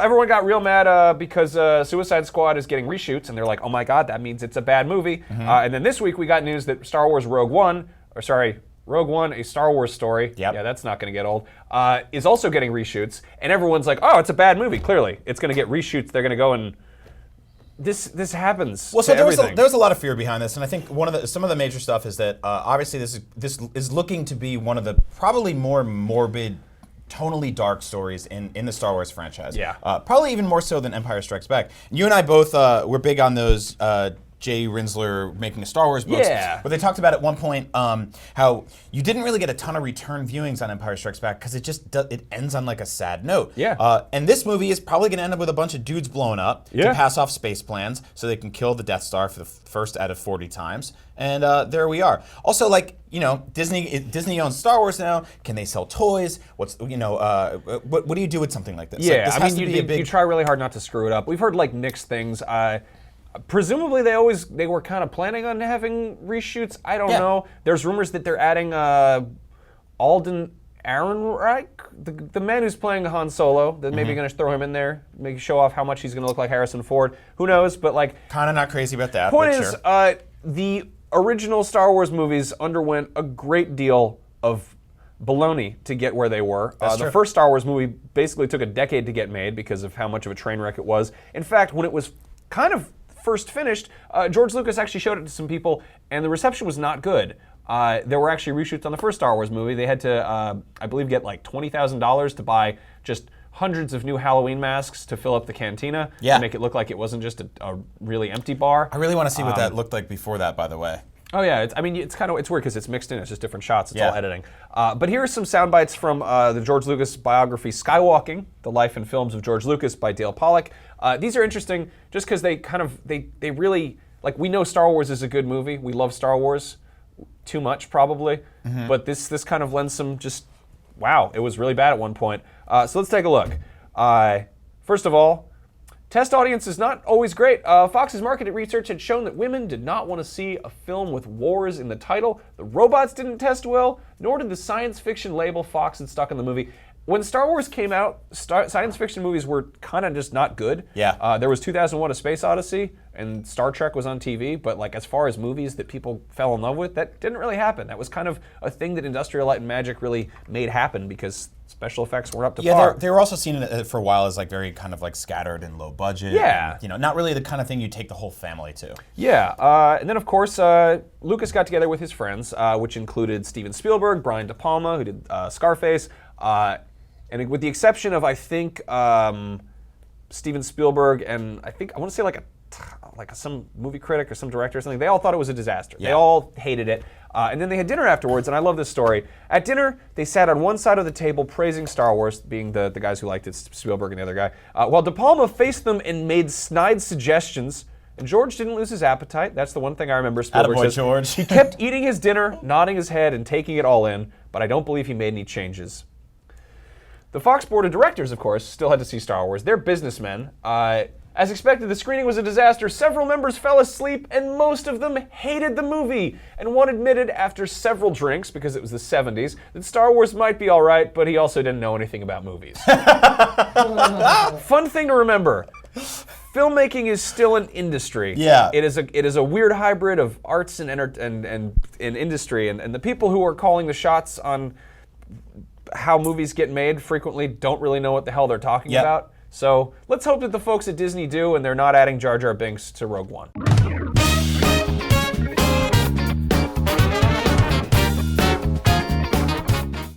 Everyone got real mad because Suicide Squad is getting reshoots, and they're like, oh my god, that means it's a bad movie. And then this week we got news that Rogue One, a Star Wars story, yeah, that's not going to get old, is also getting reshoots, and everyone's like, oh, it's a bad movie, clearly. It's going to get reshoots, they're going to go and... This happens. Well, so there was a lot of fear behind this, and I think some of the major stuff is that obviously this is looking to be one of the probably more morbid, tonally dark stories in the Star Wars franchise. Yeah. Probably even more so than Empire Strikes Back. And you and I both were big on those Jay Rinsler making a Star Wars books. Yeah. But they talked about at one point how you didn't really get a ton of return viewings on Empire Strikes Back because it ends on like a sad note. Yeah. And this movie is probably going to end up with a bunch of dudes blowing up to pass off space plans so they can kill the Death Star for the first out of 40 times. And there we are. Also, like, you know, Disney owns Star Wars now. Can they sell toys? What do you do with something like this? Yeah, like, this you try really hard not to screw it up. We've heard like mixed things. Presumably they were kind of planning on having reshoots. I don't know. There's rumors that they're adding Alden Ehrenreich, the man who's playing Han Solo. They're maybe going to throw him in there, maybe show off how much he's going to look like Harrison Ford. Who knows? But like, kind of not crazy about that. Point is, the original Star Wars movies underwent a great deal of baloney to get where they were. The first Star Wars movie basically took a decade to get made because of how much of a train wreck it was. In fact, when it was kind of first finished, George Lucas actually showed it to some people, and the reception was not good. There were actually reshoots on the first Star Wars movie. They had to, I believe, get like $20,000 to buy just hundreds of new Halloween masks to fill up the cantina to make it look like it wasn't just a really empty bar. I really want to see what that looked like before that, by the way. Oh yeah, it's weird because it's mixed in. It's just different shots. It's all editing. But here are some sound bites from the George Lucas biography, Skywalking: The Life and Films of George Lucas by Dale Pollock. These are interesting just because they really, like, we know Star Wars is a good movie. We love Star Wars too much probably, but this kind of lends some just, wow, it was really bad at one point. So let's take a look. First of all, test audience is not always great. Fox's market research had shown that women did not want to see a film with wars in the title. The robots didn't test well, nor did the science fiction label Fox had stuck in the movie. When Star Wars came out, science fiction movies were kind of just not good. Yeah. There was 2001: A Space Odyssey, and Star Trek was on TV, but like as far as movies that people fell in love with, that didn't really happen. That was kind of a thing that Industrial Light and Magic really made happen because special effects weren't up to par. Yeah, they were also seen for a while as like very kind of like scattered and low budget. Yeah. And, not really the kind of thing you take the whole family to. Yeah, and then of course, Lucas got together with his friends, which included Steven Spielberg, Brian De Palma, who did Scarface, and with the exception of, I think, Steven Spielberg and I want to say like some movie critic or some director or something, they all thought it was a disaster. Yeah. They all hated it. And then they had dinner afterwards, and I love this story. At dinner, they sat on one side of the table praising Star Wars, being the guys who liked it, Spielberg and the other guy, while De Palma faced them and made snide suggestions. And George didn't lose his appetite. That's the one thing I remember Spielberg says. George. He kept eating his dinner, nodding his head, and taking it all in, but I don't believe he made any changes. The Fox board of directors, of course, still had to see Star Wars. They're businessmen. As expected, the screening was a disaster. Several members fell asleep, and most of them hated the movie. And one admitted after several drinks, because it was the 70s, that Star Wars might be all right, but he also didn't know anything about movies. Fun thing to remember. Filmmaking is still an industry. Yeah. It is a weird hybrid of arts and industry, and the people who are calling the shots on how movies get made frequently don't really know what the hell they're talking about. So let's hope that the folks at Disney do, and they're not adding Jar Jar Binks to Rogue One.